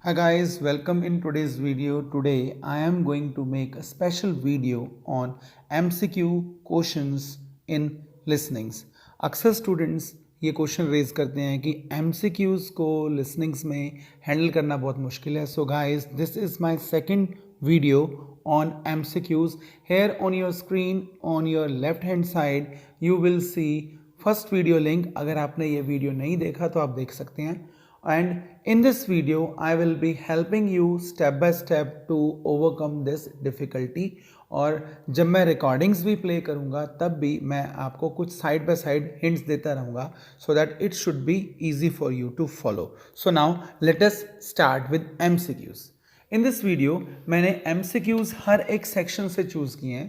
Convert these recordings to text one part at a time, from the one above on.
Hi guys, welcome in today's video. Today I am going to make a special video on MCQ questions in listenings. अक्सर students ये question raise करते हैं कि MCQs को listenings में handle करना बहुत मुश्किल है. So guys, this is my second video on MCQs. Here on your screen on your left hand side you will see first video link. अगर आपने ये वीडियो नहीं देखा तो आप देख सकते हैं. And in this video I will be helping you step by step to overcome this difficulty. और जब मैं रिकॉर्डिंग्स भी प्ले करूँगा तब भी मैं आपको कुछ साइड बाय साइड हिंट्स देता रहूँगा so that it should be easy for you to follow. So now let us start with MCQs. In this video मैंने MCQs हर एक सेक्शन से चूज़ किए हैं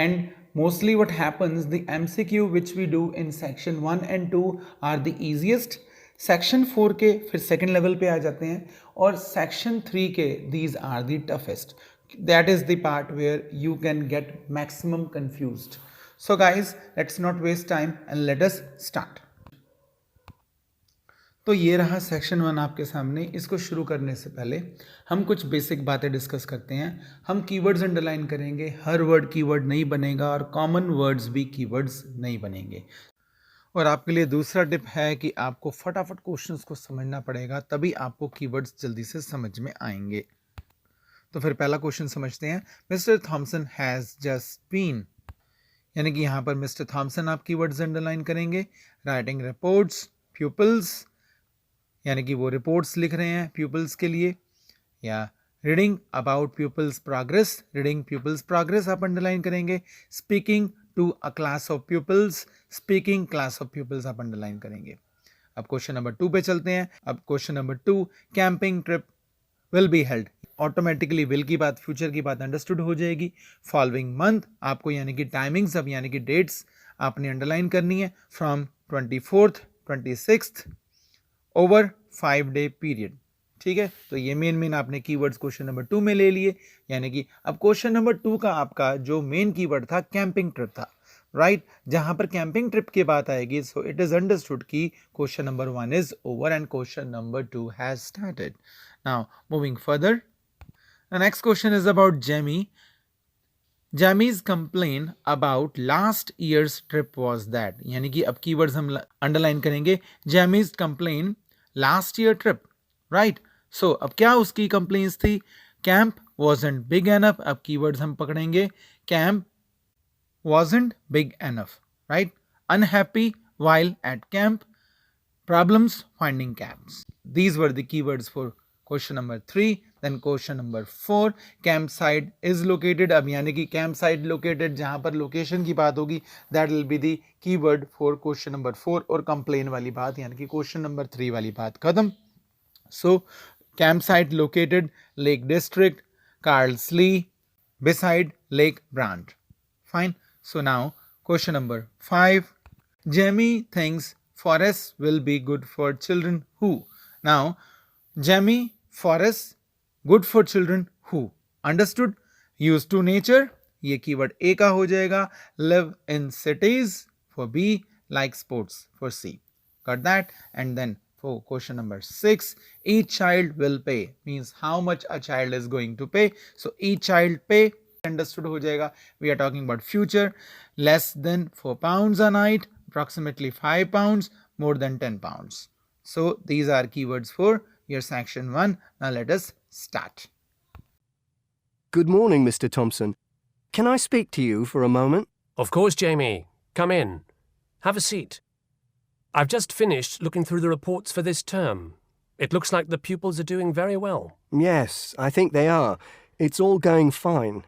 and mostly what happens, the MCQ which we do in section 1 and 2 are the easiest. Section 4 के फिर second level पे आ जाते हैं और सेक्शन 3 के these are the toughest. That is the part where you can get maximum confused. So guys let's not waste time and let us start. तो ये रहा सेक्शन 1 आपके सामने. इसको शुरू करने से पहले हम कुछ बेसिक बातें डिस्कस करते हैं. हम कीवर्ड्स अंडरलाइन करेंगे. हर वर्ड कीवर्ड नहीं बनेगा और कॉमन वर्ड्स भी कीवर्ड्स नहीं बनेंगे. और आपके लिए दूसरा टिप है कि आपको फटाफट क्वेश्चंस को समझना पड़ेगा, तभी आपको कीवर्ड्स जल्दी से समझ में आएंगे. तो फिर पहला क्वेश्चन समझते हैं. Mister Thomson has just been, यानी कि यहाँ पर मिस्टर थॉमसन आप कीवर्ड्स अंडरलाइन करेंगे. राइटिंग रिपोर्ट्स प्यूपल्स, यानी कि वो रिपोर्ट्स लिख रहे हैं प्यूपल्स के लिए. या reading about pupils progress, reading pupils progress आप अंडरलाइन करेंगे. Speaking to a class of pupils, speaking class of pupils आप अंडरलाइन करेंगे. अब क्वेश्चन नंबर 2 पे चलते हैं. अब question number 2, camping trip will be held. Automatically will की बात, फ्यूचर की बात अंडरस्टूड हो जाएगी. फॉलोइंग मंथ आपको यानी कि टाइमिंग्स अब यानी कि डेट्स आपने अंडरलाइन करनी है. From 24th 26th over 5-day period. ठीक है, तो ये मेन आपने कीवर्ड्स क्वेश्चन नंबर 2 में ले लिए. यानी कि अब क्वेश्चन नंबर 2 का आपका जो मेन कीवर्ड था कैंपिंग ट्रिप था, राइट. जहां पर कैंपिंग ट्रिप की बात आएगी सो इट इज अंडरस्टूड कि question number 1 is over and question number 2 has started. Now moving further, the next question is about Jamie. Jamie's complaint about last year's trip was that, यानी कि अब keywords हम underline करेंगे. Jamie's complaint last year trip, right. सो अब क्या उसकी complaints थी? Camp wasn't big enough. अब कीवर्ड्स हम पकड़ेंगे. Camp wasn't big enough, right. Unhappy while at camp. Problems finding camps. These were the keywords for question number 3. Then question number 4, campsite is located. अब यानी कि campsite located जहाँ पर location की बात होगी that will be the keyword for question number 4. और complain वाली बात यानी कि question number 3 वाली बात खत्म. So campsite located, Lake District, Carlslee, beside Lake Brant. Fine. So now question number 5, Jamie thinks forests will be good for children who. Now Jamie, forests good for children who. Understood. Used to nature, ये keyword A का हो जाएगा. Live in cities for B, like sports for C. Got that? And then for question number 6, each child will pay means how much a child is going to pay. So each child pay understood हो जाएगा. We are talking about future. Less than 4 pounds a night, approximately 5 pounds, more than 10 pounds. So these are keywords for your section 1. Now let us start. Good morning, Mr. Thompson. Can I speak to you for a moment? Of course, Jamie. Come in. Have a seat. I've just finished looking through the reports for this term. It looks like the pupils are doing very well. Yes, I think they are. It's all going fine.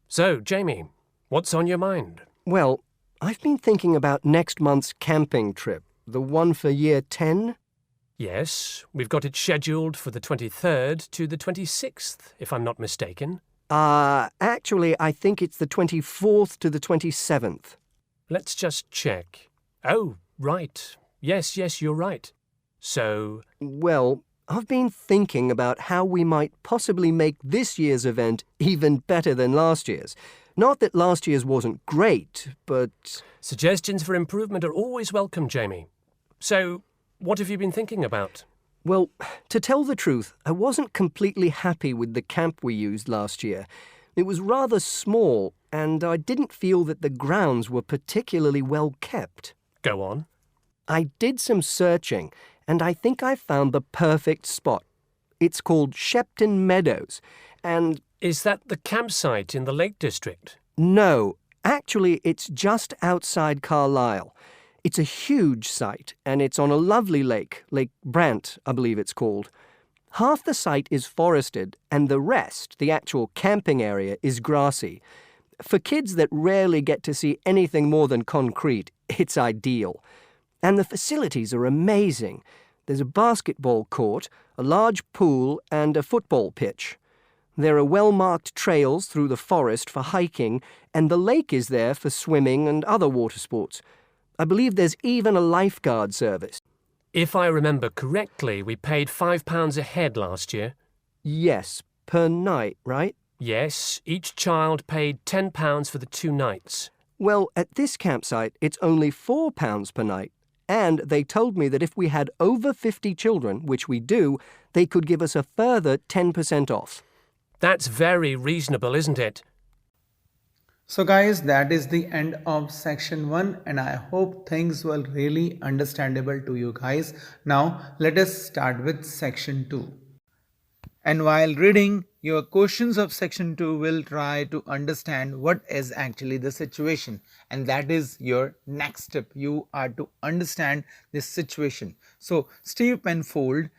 So, Jamie, what's on your mind? Well, I've been thinking about next month's camping trip, the one for year 10. Yes, we've got it scheduled for the 23rd to the 26th, if I'm not mistaken. Actually, I think it's the 24th to the 27th. Let's just check. Oh, right. Yes, you're right. So... Well, I've been thinking about how we might possibly make this year's event even better than last year's. Not that last year's wasn't great, but... Suggestions for improvement are always welcome, Jamie. So, what have you been thinking about? Well, to tell the truth, I wasn't completely happy with the camp we used last year. It was rather small, and I didn't feel that the grounds were particularly well kept. Go on. I did some searching, and I think I found the perfect spot. It's called Shepton Meadows, and... Is that the campsite in the Lake District? No, actually it's just outside Carlisle. It's a huge site, and it's on a lovely lake, Lake Brant, I believe it's called. Half the site is forested, and the rest, the actual camping area, is grassy. For kids that rarely get to see anything more than concrete, it's ideal. And the facilities are amazing. There's a basketball court, a large pool, and a football pitch. There are well-marked trails through the forest for hiking, and the lake is there for swimming and other water sports. I believe there's even a lifeguard service. If I remember correctly, we paid £5 a head last year. Yes, per night, right? Yes, each child paid £10 for the 2 nights. Well, at this campsite, it's only £4 per night. And they told me that if we had over 50 children, which we do, they could give us a further 10% off. That's very reasonable, isn't it? So guys, that is the end of section 1, and I hope things were really understandable to you guys. Now let us start with section 2. And while reading, your questions of section 2 will try to understand what is actually the situation, and that is your next step. You are to understand this situation. So Steve Penfold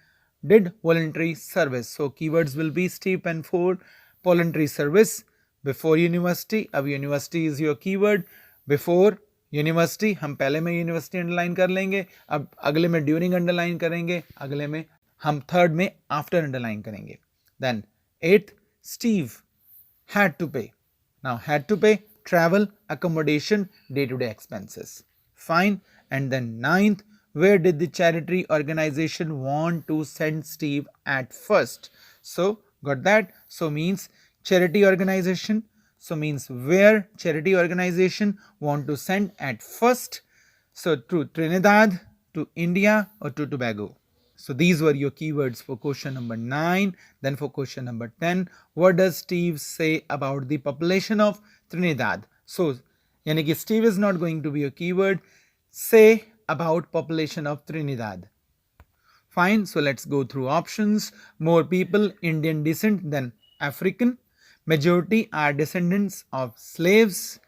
did voluntary service. So keywords will be Steve Penfold, voluntary service, before university. अब university is your keyword. Before university, हम पहले में university underline कर लेंगे, अब अगले में during underline करेंगे, अगले में हम third में after underline करेंगे. Then 8th, Steve had to pay. Now had to pay, travel, accommodation, day-to-day expenses. Fine. And then 9th, where did the charity organization want to send Steve at first? So got that. So means charity organization. So means where charity organization want to send at first. So to Trinidad, to India, or to Tobago. So these were your keywords for question number 9. Then for question number 10, what does Steve say about the population of Trinidad? So yani ki Steve is not going to be a keyword. Say about population of Trinidad. Fine. So let's go through options. More people Indian descent than African. Majority are descendants of slaves.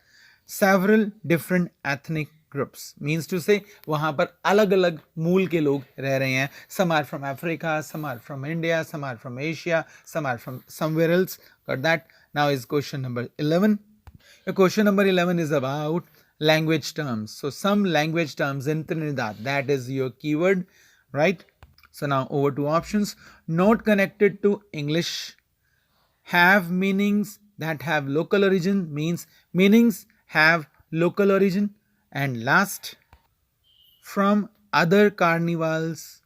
Several different ethnic groups. Means to say वहाँ पर अलग अलग मूल के लोग रह रहे हैं. Some are from Africa, some are from India, some are from Asia, some are from somewhere else. Got that? Now is question number 11. Your question number 11 is about language terms. So some language terms in Trinidad, that is your keyword, right? So now over to options. Not connected to English, have meanings that have local origin, means meanings have local origin. And last, from other carnivals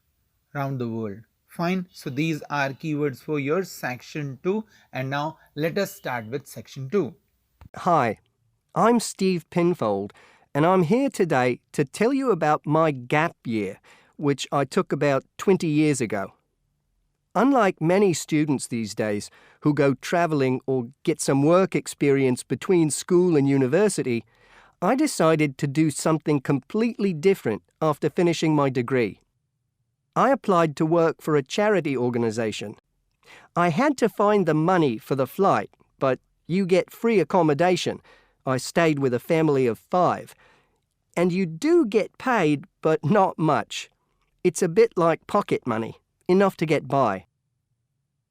around the world. Fine. So these are keywords for your section 2. And now let us start with section 2. Hi, I'm Steve Penfold, and I'm here today to tell you about my gap year, which I took about 20 years ago. Unlike many students these days who go travelling or get some work experience between school and university, I decided to do something completely different after finishing my degree. I applied to work for a charity organisation. I had to find the money for the flight, but you get free accommodation. I stayed with a family of 5. And you do get paid, but not much. It's a bit like pocket money, enough to get by.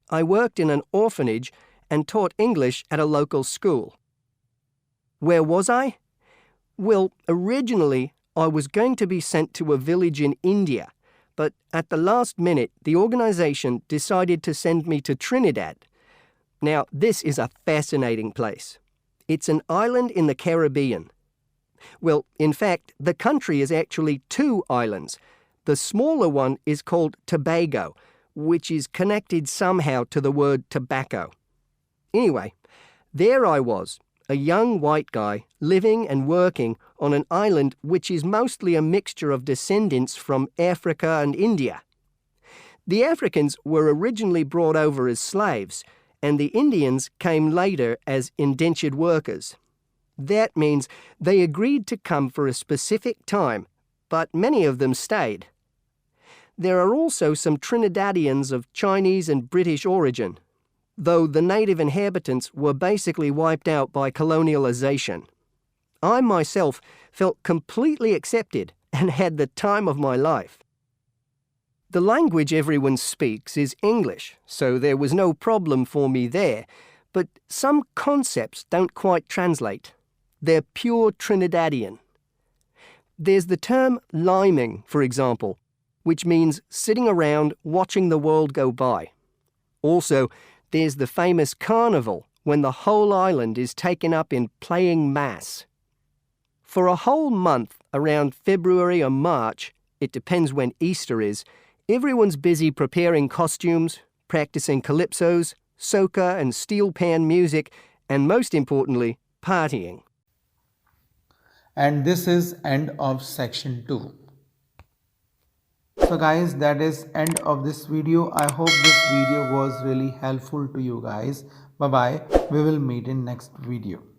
I worked in an orphanage and taught English at a local school. Where was I? Well, originally I was going to be sent to a village in India, but at the last minute the organisation decided to send me to Trinidad. Now, this is a fascinating place. It's an island in the Caribbean. Well, in fact, the country is actually 2 islands. The smaller one is called Tobago, which is connected somehow to the word tobacco. Anyway, there I was, a young white guy living and working on an island which is mostly a mixture of descendants from Africa and India. The Africans were originally brought over as slaves, and the Indians came later as indentured workers. That means they agreed to come for a specific time, but many of them stayed. There are also some Trinidadians of Chinese and British origin, though the native inhabitants were basically wiped out by colonialization. I myself felt completely accepted and had the time of my life. The language everyone speaks is English, so there was no problem for me there, but some concepts don't quite translate. They're pure Trinidadian. There's the term liming, for example, which means sitting around watching the world go by. Also, there's the famous carnival, when the whole island is taken up in playing mass. For a whole month, around February or March, it depends when Easter is, everyone's busy preparing costumes, practicing calypsos, soca and steel pan music, and most importantly, partying. And this is end of section 2. So guys, that is end of this video. I hope this video was really helpful to you guys. Bye bye. We will meet in next video.